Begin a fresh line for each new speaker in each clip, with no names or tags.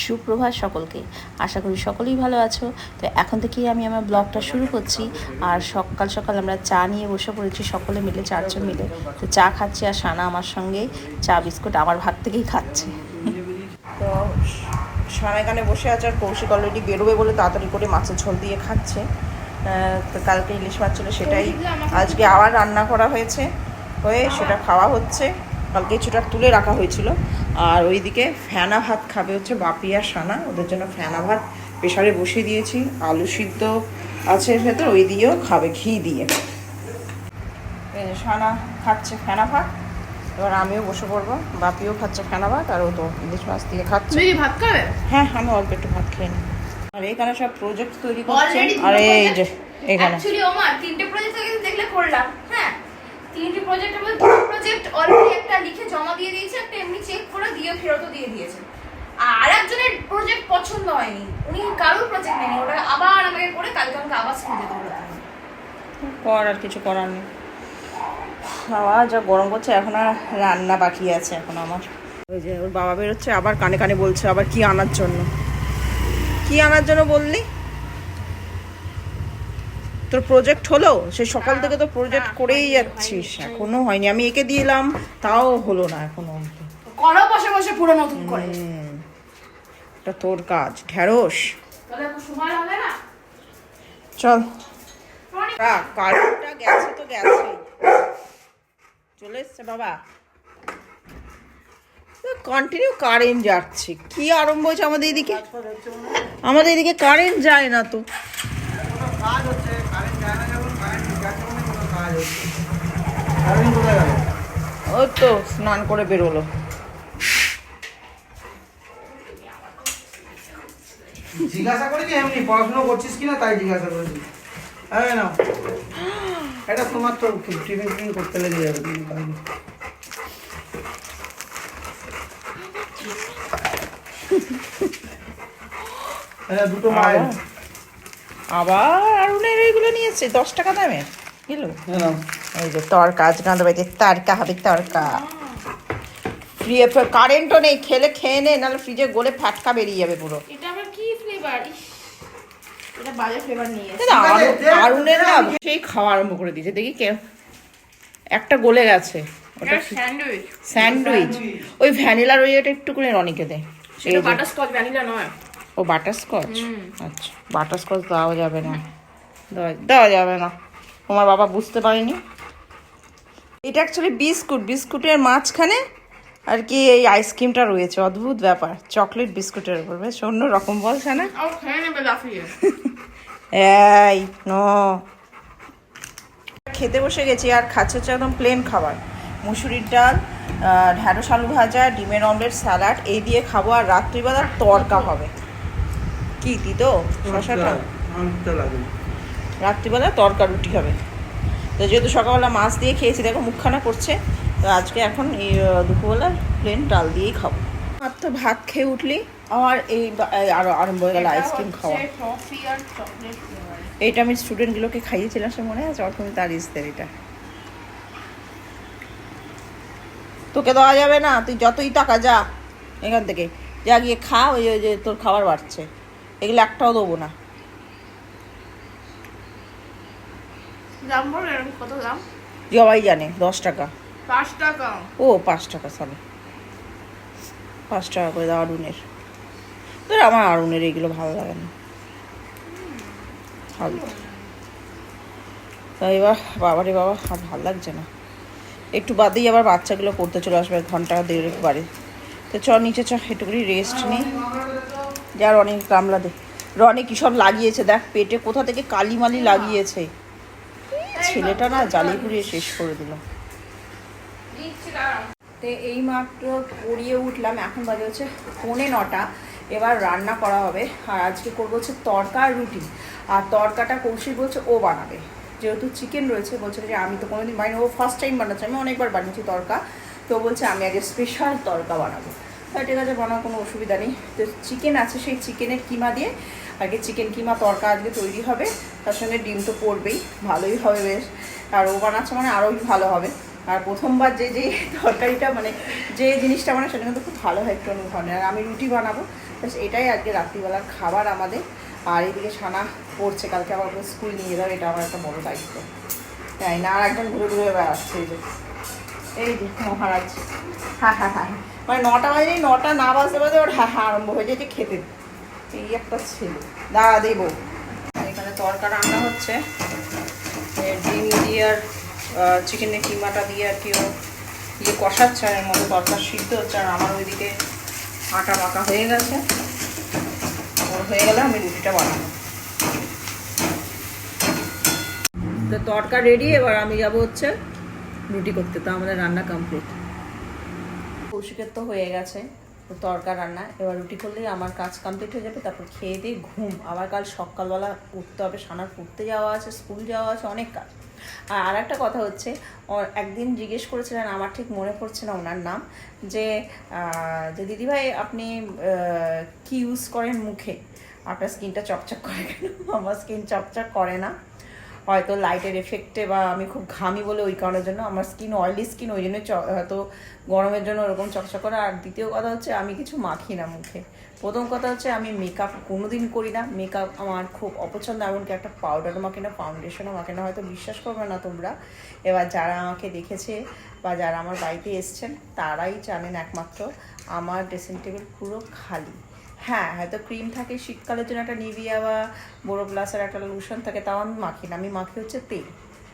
সুপ্রভাত সকলকে, আশা করি সকলেই ভালো আছো। তো এখন থেকেই আমি আমার ব্লগটা শুরু করছি। আর সকাল সকাল আমরা চা নিয়ে বসে পড়েছি সকলে মিলে, 4 জন মিলে। তো চা খাচ্ছি আর সানা আমার সঙ্গে চা বিস্কুট আমার ভাগ থেকেই খাচ্ছে। তো সানা এখানে বসে আছে আর কৌশিক অলরেডি বেরোবে বলে তাড়াতাড়ি করে মাছের ঝোল দিয়ে খাচ্ছে। তো কালকে ইলিশ মাছ ছিল, সেটাই আজকে আবার রান্না করা হয়েছে, সেটা খাওয়া হচ্ছে। কালকে কিছুটা তুলে রাখা হয়েছিল। আর ওইদিকে ফেনা ভাত খাবে হচ্ছে বাপি আর সানা, ওদের জন্য ফেনা ভাত প্রেশারে বসিয়ে দিয়েছি। আলু সিদ্ধ আছে ভেতর, ওই দিয়েও খাবে ঘি দিয়ে। সানা খাচ্ছে ফেনা ভাত, এবার আমিও বসে পড়বো। বাপিও খাচ্ছে ফেনা ভাত, আর ও তো ইলিশ মাছ দিয়ে খাচ্ছে।
ভাত খাবে?
হ্যাঁ, আমি অল্প একটু ভাত খেয়ে নিই। আর এখানে সব প্রজেক্ট তৈরি করছে। আর এই যে এখানে
অ্যাকচুয়ালি ওমা তিনটে প্রজেক্ট থেকে দেখলে করলাম। হ্যাঁ, তিনটে প্রজেক্টের মধ্যে দুটো প্রজেক্ট অলরেডি একটা লিখে জমা দিয়ে দিয়েছে, একটা এমনি চেক করে দিয়ে ফেরতও দিয়ে দিয়েছে। আর একজনের প্রজেক্ট পছন্দ হয়নি, উনি কারোর প্রজেক্ট নেই, ওটা আবার আমাকে করে কালকে আমাকে আবার স্কুলে দৌড়াতে হবে।
কর আর কিছু করার নেই। খাওয়া যা গরম করছে, এখন আর রান্না বাকি আছে এখন আমার। ওই যে ওর বাবা বেরোচ্ছে, আবার কানে কানে বলছে আবার কি আনার জন্য। কি আনার জন্য বললি? তোর প্রজেক্ট হলো? সেই সকাল থেকে তো প্রজেক্ট করেই যাচ্ছিস, এখনো হয়নি। আমি একে দিলাম, তাও হলো না এখনো।
করো বসে বসে পুরো নতুন করে।
এটা তোর কাজ, ঢেঁড়স।
তাহলে সময় লাগে না?
চল, কারেন্টটা গেছে তো গেছে, চলে এসছে বাবা। কন্টিনিউ কারেন্ট যাচ্ছে, কি আরম্ভ হয়েছে আমাদের এদিকে? আমাদের এদিকে কারেন্ট যায় না তো। ওই তো স্নান করে বেরোলো।
জিজ্ঞাসা করেছি এমনি পড়াশোনা করছিস কিনা, তাই জিজ্ঞাসা করেছি। হ্যাঁ না, এটা তোমার তো টিফিন করতে লেগে যাবে। দুটো মাল
আবার আরুনের এইগুলো নিয়েছে 10 টাকা দামে কিলো। এই যে তরকা, আজ গাঁদা বাড়িতে তরকা হবে, তরকা। কারেন্টও নেই, খেলে খেয়ে নে, নাহলে ফ্রিজে গলে ফাটকা বেরিয়ে যাবে পুরো।
এটা আবার কি ফ্লেভার? এটা বাজে ফ্লেভার নিয়ে
আরুনের না সেই খাওয়া আরম্ভ করে দিয়েছে, দেখি কে একটা গলে গেছে। ওটা
স্যান্ডউইচ।
স্যান্ডউইচ, ওই ভ্যানিলার ওই এটা একটু করে রনিকে দে।
সেটা বাটারস্কচ, ভ্যানিলা নয়।
ও বাটারস্কচ, আচ্ছা বাটারস্কচ দেওয়া যাবে না, দেওয়া যাবে না। তোমার বাবা বুঝতে পারেনি। এটা অ্যাকচুয়ালি বিস্কুট, বিস্কুটের মাঝখানে আর কি এই আইসক্রিমটা রয়েছে। অদ্ভুত ব্যাপার, চকলেট বিস্কুটের উপর, বেশ অন্য রকম। বলছে না এই নো। খেতে বসে গেছি আর খাচ্ছে হচ্ছে একদম প্লেন খাবার, মুসুরির ডাল, ঢ্যাঁড়স আলু ভাজা, ডিমের অমলেট, স্যালাড, এই দিয়ে খাবো। আর রাত্রিবেলা তরকা হবে। কি দিতো শশাটা? রাত্রিবেলা তরকা রুটি হবে। তো যেহেতু সকালবেলা মাছ দিয়ে খেয়েছি, দেখো মুখখানা করছে, তো আজকে এখন এই দুপুরবেলা প্লেন ডাল দিয়েই খাবো। মাত্র ভাত খেয়ে উঠলি আমার এই আরো আরম্ভ হয়ে গেল আইসক্রিম খাওয়া। এইটা আমি স্টুডেন্টগুলোকে খাইয়েছিলাম, সে মনে আছে? অর্থমি তার ইসদের এটা তোকে দেওয়া যাবে না, তুই যতই টাকা যা এখান থেকে, যা গিয়ে খা। ওই যে তোর খাবার বাড়ছে, এগুলো একটাও দেবো না।
দাম বল, কত দাম?
সবাই জানে 10 টাকা।
5 টাকা?
ও 5 টাকা, সরি 5 টাকা করে দাও আরুনের। তোর আমার আরুনের এইগুলো ভালো লাগে না, তাই এবার বাবারে বাবা আর ভালো লাগছে না। একটু বাদেই আবার বাচ্চাগুলো পড়তে চলে আসবে, ঘন্টা দেড়েক বাড়ে। তো চ নিচে চ, একটুখানি রেস্ট নিই। যা রনি কামলা দে। রনি কী সব লাগিয়েছে দেখ, পেটে কোথা থেকে কালিমালি লাগিয়েছে। ছেলেটা না জ্বালিয়ে পুড়িয়ে শেষ করে দিল। তো এই মাত্র পড়িয়ে উঠলাম, এখন বাজে হচ্ছে 9:45। এবার রান্না করা হবে। আর আজকে করবো হচ্ছে তরকা আর রুটি। আর তরকাটা কৌশিক বলছে ও বানাবে, যেহেতু চিকেন রয়েছে। বলছে যে আমি তো কোনোদিন বানাই, ও ফার্স্ট টাইম বানাচ্ছে, আমি অনেকবার বানিয়েছি তরকা। তো বলছে আমি আগে স্পেশাল তরকা বানাবো। তাই ঠিক আছে, বানানোর কোনো অসুবিধা নেই। তো চিকেন আছে, সেই চিকেনের কিমা দিয়ে আগে চিকেন কিমা তরকা আজকে তৈরি হবে। তার সঙ্গে ডিম তো পড়বেই, ভালোই হবে বেশ। আর ও বানাচ্ছে মানে আরোই ভালো হবে। আর প্রথমবার যে তরকারিটা মানে যে জিনিসটা বানায় সেটা কিন্তু খুব ভালো হয়, একটু অনেক ভালো। আর আমি রুটি বানাবো, ব্যাস এটাই আজকে রাত্রিবেলার খাবার আমাদের। আর এদিকে ছানা পড়ছে, কালকে আবার ওকে স্কুল নিয়ে যাবে, এটা আমার একটা বড় দায়িত্ব, তাই না? আর একজন ঘুরে ঘুরে বেড়াচ্ছে, এই যে মহারাজ। হ্যাঁ হ্যাঁ হ্যাঁ, মানে 9টা বাজে, 9টা না বাজতে বাজে ওর হ্যাঁ হ্যাঁ আরম্ভ হয়ে যাচ্ছে খেতে। এই একটা ছেলে, দাঁড়া দেবো। এখানে তরকা রান্না হচ্ছে, ডিম দিয়ে আর চিকেনের কিমাটা দিয়ে আর কি ও দিয়ে কষাচ্ছে, এর মতো তরকার সিদ্ধ হচ্ছে। আর আমার ওইদিকে আটা মাখা হয়ে গেছে, ওর হয়ে গেলে আমি রুটিটা বানাবো। তো তরকা রেডি, এবার আমি যাবো হচ্ছে রুটি করতে। তো আমাদের রান্না কমপ্লিট, কৌশিকের তো হয়ে গেছে তো তরকা রান্না, এবার রুটি করলেই আমার কাজ কমপ্লিট হয়ে যাবে। তারপর খেয়ে দিয়ে ঘুম, আবার কাল সকালবেলা উঠতে হবে, সানার পড়তে যাওয়া আছে, স্কুল যাওয়া আছে, অনেক কাজ। আর একটা কথা হচ্ছে, একদিন জিজ্ঞেস করেছিলেন, আমার ঠিক মনে পড়ছে না ওনার নাম, যে দিদিভাই আপনি কি ইউজ করেন মুখে, আপনার স্কিনটা চকচক করে কেন? আমার স্কিন চকচক করে না, হয়তো লাইটের এফেক্টে বা আমি খুব ঘামি বলে ওই কারণের জন্য। আমার স্কিন অয়েলি স্কিন, ওই জন্য হয়তো গরমের জন্য ওরকম চকচক করে। আর দ্বিতীয় কথা হচ্ছে আমি কিছু মাখি না মুখে। প্রথম কথা হচ্ছে আমি মেকআপ কোনোদিন করি না, মেকআপ আমার খুব অপছন্দ, এমনকি একটা পাউডারও মাখি না, ফাউন্ডেশনও মাখি না। হয়তো বিশ্বাস করবে না তোমরা, এবার যারা আমাকে দেখেছে বা যারা আমার বাড়িতে এসছেন তারাই জানেন একমাত্র, আমার ড্রেসিং টেবিল পুরো খালি। হ্যাঁ, হয়তো ক্রিম থাকে, শীতকালের জন্য একটা নিভিয়া বা বোরো প্লাসের একটা লোশন থাকে, তাও আমি মাখি না। আমি মাখি হচ্ছে তেল,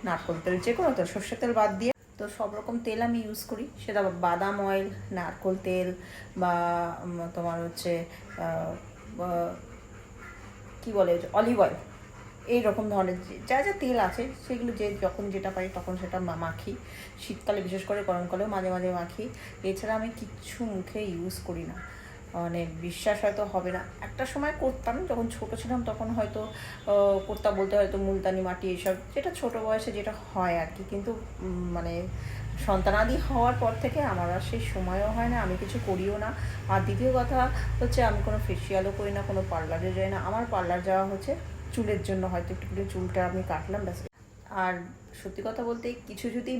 নারকোল তেল, যে কোনো তেল, সর্ষের তেল বাদ দিয়ে। তো সব রকম তেল আমি ইউজ করি, সেটা বাদাম অয়েল, নারকোল তেল বা তোমার হচ্ছে কি বলে অলিভ অয়েল, এইরকম ধরনের যা যা তেল আছে সেগুলো যে যখন যেটা পাই তখন সেটা মাখি। শীতকালে বিশেষ করে, গরমকালেও মাঝে মাঝে মাখি। এছাড়া আমি কিচ্ছু মুখে ইউজ করি না, মানে বিশ্বাস হয়তো হবে না। একটা সময় করতাম, যখন ছোট ছিলাম তখন হয়তো করতাম, বলতে হয়তো মুলতানি মাটি এসব, যেটা ছোট বয়সে যেটা হয় আর কি। কিন্তু মানে সন্তানাদি হওয়ার পর থেকে আমার আর সেই সময়ও হয় না, আমি কিছু করিও না। আর দ্বিতীয় কথা হচ্ছে আমি কোনো ফেসিয়ালও করি না, কোনো পার্লারে যাই না। আমার পার্লার যাওয়া হচ্ছে চুলের জন্য, হয়তো একটু চুলটা আমি কাটলাম ব্যাস। আর সত্যি কথা বলতে কিছু যদি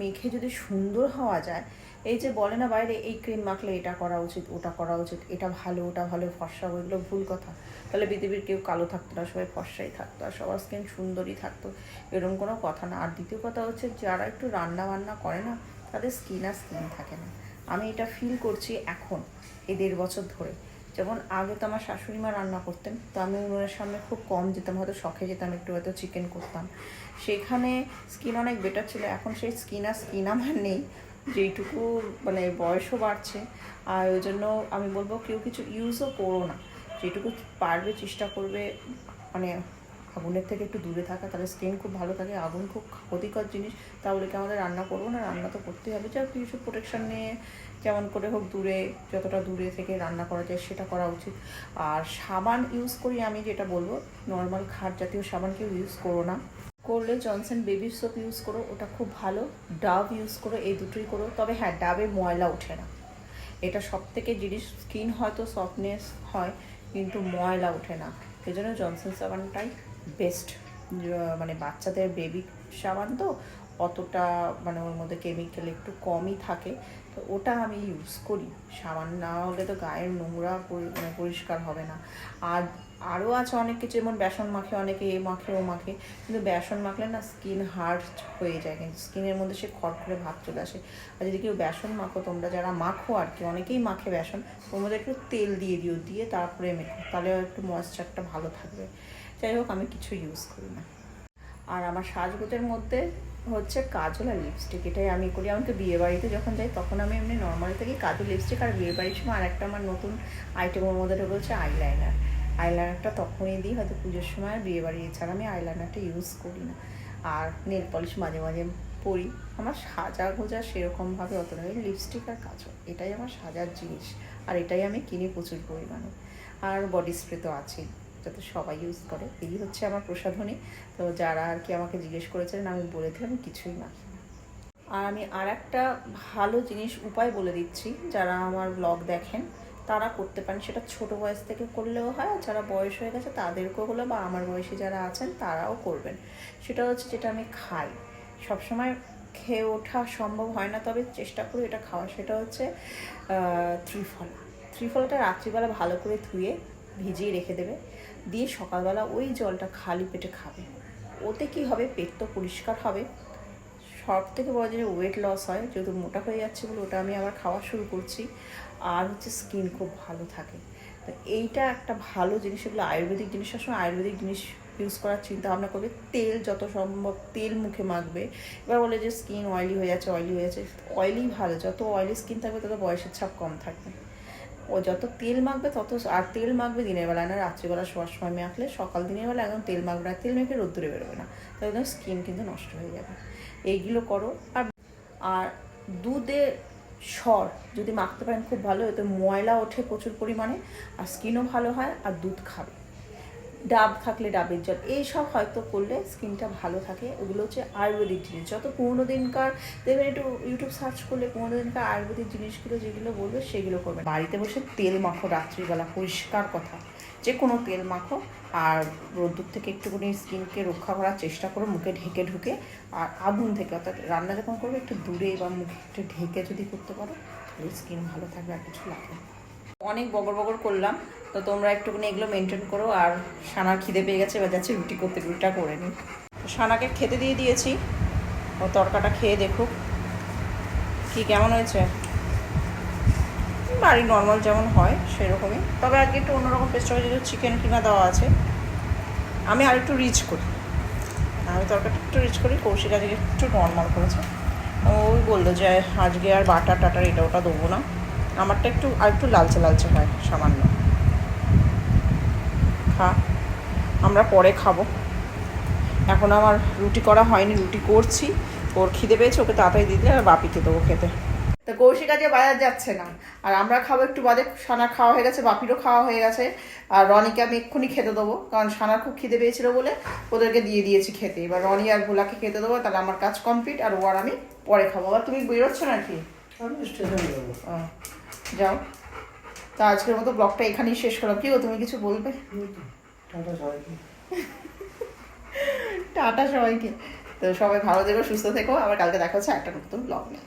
মেখে যদি সুন্দর হওয়া যায়, এই যে বলে না বাইরে এই ক্রিম মাখলে এটা করা উচিত, ওটা করা উচিত, এটা ভালো ওটা ভালো, ফর্সা, ওইগুলো ভুল কথা। তাহলে পৃথিবীর কেউ কালো থাকতো না, সবাই ফর্সাই থাকতো আর সবার স্কিন সুন্দরই থাকতো, এরকম কোনো কথা না। আর দ্বিতীয় কথা হচ্ছে যারা একটু রান্না বান্না করে না, তাদের স্কিন আর স্কিন থাকে না। আমি এটা ফিল করছি এখন এই 1.5 বছর ধরে। যেমন আগে তো আমার শাশুড়ি মা রান্না করতেন, তো আমি উনুনের সামনে খুব কম যেতাম, হয়তো শখে যেতাম, একটু হয়তো চিকেন করতাম, সেখানে স্কিন অনেক বেটার ছিল। এখন সেই স্কিন আমার নেই, যেইটুকু মানে বয়সও বাড়ছে। আর ওই জন্য আমি বলবো কেউ কিছু ইউজও করো না, যেটুকু পারবে চেষ্টা করবে মানে আগুনের থেকে একটু দূরে থাকা, তাহলে স্কিন খুব ভালো থাকে। আগুন খুব ক্ষতিকর জিনিস, তাহলে কি আমাদের রান্না করবো না? রান্না তো করতেই হবে, যা কিছু প্রোটেকশন নিয়ে যেমন করে হোক দূরে, যতটা দূরে থেকে রান্না করা যায় সেটা করা উচিত। আর সাবান ইউজ করি আমি, যেটা বলবো নর্মাল খাট জাতীয় সাবান কেউ ইউজ করো না, করলে জনসন বেবি সোপ ইউজ করো, ওটা খুব ভালো। ডাভ ইউজ করো, এই দুটোই করো। তবে হ্যাঁ, ডাবে ময়লা ওঠে না, এটা সব থেকে জিনিস। স্কিন হয়তো সফটনেস হয় কিন্তু ময়লা ওঠে না, সেই জন্য জনসন সাবানটাই বেস্ট। মানে বাচ্চাদের বেবি সাবান তো অতটা মানে ওর মধ্যে কেমিক্যাল একটু কমই থাকে, তো ওটা আমি ইউজ করি। সাবান না হলে তো গায়ের নোংরা পরিষ্কার হবে না। আর আরও আছে অনেক কিছু, যেমন বেসন মাখে অনেকে, এ মাখে ও মাখে, কিন্তু বেসন মাখলে না স্কিন হার্ড হয়ে যায়, কিন্তু স্কিনের মধ্যে সে খড়খড়ে ভাব চলে আসে। আর যদি কেউ বেসন মাখো, তোমরা যারা মাখো আর কি, অনেকেই মাখে বেসন, ওর মধ্যে একটু তেল দিয়ে দিও, দিয়ে তারপরে মেখো, তাহলে একটু ময়েশ্চারটা ভালো থাকবে। যাই হোক, আমি কিছু ইউজ করি না। আর আমার সাজগোজের মধ্যে হচ্ছে কাজল আর লিপস্টিক, এটাই আমি করি। আমাকে বিয়ে বাড়িতে যখন যাই তখন আমি এমনি নর্মালি থাকি কাজল লিপস্টিক। আর বিয়ে বাড়ির সময় আরেকটা আমার নতুন আইটেমের মধ্যে ঢুকে হচ্ছে আইলাইনার। আইলাইনারটা তখনই দিই হয়তো পুজোর সময়, আর বিয়ে বাড়ি, এছাড়া আমি আইলাইনারটা ইউজ করি না। আর নেল পলিশ মাঝে মাঝে পরি। আমার সাজা গোজা সেরকমভাবে অত নয়, লিপস্টিক আর কাজল এটাই আমার সাজার জিনিস, আর এটাই আমি কিনি প্রচুর পরিমাণে। আর বডি স্প্রে তো আছেই, যাতে সবাই ইউজ করে। এই হচ্ছে আমার প্রসাধনী। তো যারা আর কি আমাকে জিজ্ঞেস করেছিলেন, আমি বলে দিলাম কিছুই না। আর আমি আর একটা ভালো জিনিস উপায় বলে দিচ্ছি, যারা আমার ব্লগ দেখেন তারা করতে পারেন, সেটা ছোট বয়স থেকে করলেও হয়, আর যারা বয়স হয়ে গেছে তাদেরকেও হলো, বা আমার বয়সী যারা আছেন তারাও করবেন। সেটা হচ্ছে, যেটা আমি খাই, সবসময় খেয়ে ওঠা সম্ভব হয় না, তবে চেষ্টা করি এটা খাওয়া, সেটা হচ্ছে ত্রিফলা। ত্রিফলাটা রাত্রিবেলা ভালো করে ধুয়ে ভিজিয়ে রেখে দেবে, দিয়ে সকালবেলা ওই জলটা খালি পেটে খাবে। ওতে কি হবে, পেট তো পরিষ্কার হবে, সব থেকে বড় যে ওয়েট লস হয়, যেহেতু মোটা হয়ে যাচ্ছে বলে ওটা আমি আবার খাওয়া শুরু করছি। আর হচ্ছে স্কিন খুব ভালো থাকে। তো এইটা একটা ভালো জিনিস, এগুলো আয়ুর্বেদিক জিনিস, সবসময় আয়ুর্বেদিক জিনিস ইউজ করার চিন্তা ভাবনা করবে। তেল যত সম্ভব তেল মুখে মাখবে। এবার বলে যে স্কিন অয়েলি হয়ে যাচ্ছে, অয়েলি হয়ে যাচ্ছে, অয়েলি ভালো, যত অয়েলি স্কিন থাকবে তত বয়সের ছাপ কম থাকবে। ও যত তেল মাখবে তত, আর তেল মাখবে দিনের বেলা না, রাত্রিবেলা শোয়ার সময় মাখলে, সকাল দিনের বেলা একদম তেল মাখবে না, তেল মেখে রোদ্দুরে বেরোবে না, তাহলে স্কিন কিন্তু নষ্ট হয়ে যাবে। এইগুলো করো। আর দুধের সর যদি মাখতে পারেন খুব ভালো, এতে ময়লা ওঠে প্রচুর পরিমাণে, আর স্কিনও ভালো হয়। আর দুধ খাবে, ডাব থাকলে ডাবের জল, এইসব হয়তো করলে স্কিনটা ভালো থাকে। ওগুলো হচ্ছে আয়ুর্বেদিক জিনিস। যত পুরোনো দিনকার দেখবেন, একটু ইউটিউব সার্চ করলে পুরোনো দিনকার আয়ুর্বেদিক জিনিসগুলো যেগুলো বলবে সেগুলো করবে। বাড়িতে বসে তেল মাখো রাত্রিবেলা, পরিষ্কার কথা, যে কোনো তেল মাখো, আর রোদ্দুর থেকে একটুখানি স্কিনকে রক্ষা করার চেষ্টা করো, মুখে ঢেকে ঢুকে। আর আগুন থেকে, অর্থাৎ রান্না যখন করবে একটু দূরে বা মুখে একটু ঢেকে যদি করতে পারো, তাহলে স্কিন ভালো থাকবে, আর কিছু লাগবে না। অনেক বগর বগর করলাম, তো তোমরা একটুখানি এগুলো মেনটেন করো। আর সানার খিদে পেয়ে গেছে, এবার যাচ্ছে রুটি করতে, রুটিটা করে নিই। সানাকে খেতে দিয়ে দিয়েছি, ও তরকাটা খেয়ে দেখুক কি কেমন হয়েছে। বাড়ি নর্মাল যেমন হয় সেরকমই, তবে আজকে একটু অন্যরকম পেস্ট হবে, যেহেতু চিকেন কিনা দেওয়া আছে। আমি আর একটু রিচ করি, আমি তরকারিটা একটু রিচ করি। কৌশিক আজকে একটু নর্মাল করেছে, ওই বললো যে আজকে আর বাটার টাটার এটা ওটা দেবো না, আমারটা একটু আর একটু লালচে লালচে হয় সামান্য। খা, আমরা পরে খাবো, এখন আমার রুটি করা হয়নি, রুটি করছি। ওর খিদে পেয়েছে, ওকে তাড়াতাড়ি দিতে, আর বাপিকে দেবো খেতে। তো কৌশিক আজকে বাজার যাচ্ছে না, আর আমরা খাবো একটু বাদে। সানার খাওয়া হয়ে গেছে, বাপিরও খাওয়া হয়ে গেছে, আর রনিকে আমি এক্ষুনি খেতে দেবো, কারণ সানার খুব খিদে পেয়েছিল বলে ওদেরকে দিয়ে দিয়েছি খেতে। এবার রনি আর ভোলাকে খেতে দেবো, তাহলে আমার কাজ কমপ্লিট। আর ও আর আমি পরে খাবো। আবার তুমি বেরোচ্ছ নাকি?
আমি স্টেশনে যাবো।
যাও। তা আজকের মতো ব্লগটা এখানেই শেষ করলাম। কি গো, তুমি কিছু বলবে?
টাটা সবাইকে।
টাটা সবাইকে। তো সবাই ভালো থেকো, সুস্থ থেকো, আবার কালকে দেখা হচ্ছে একটা নতুন ব্লগ নিয়ে।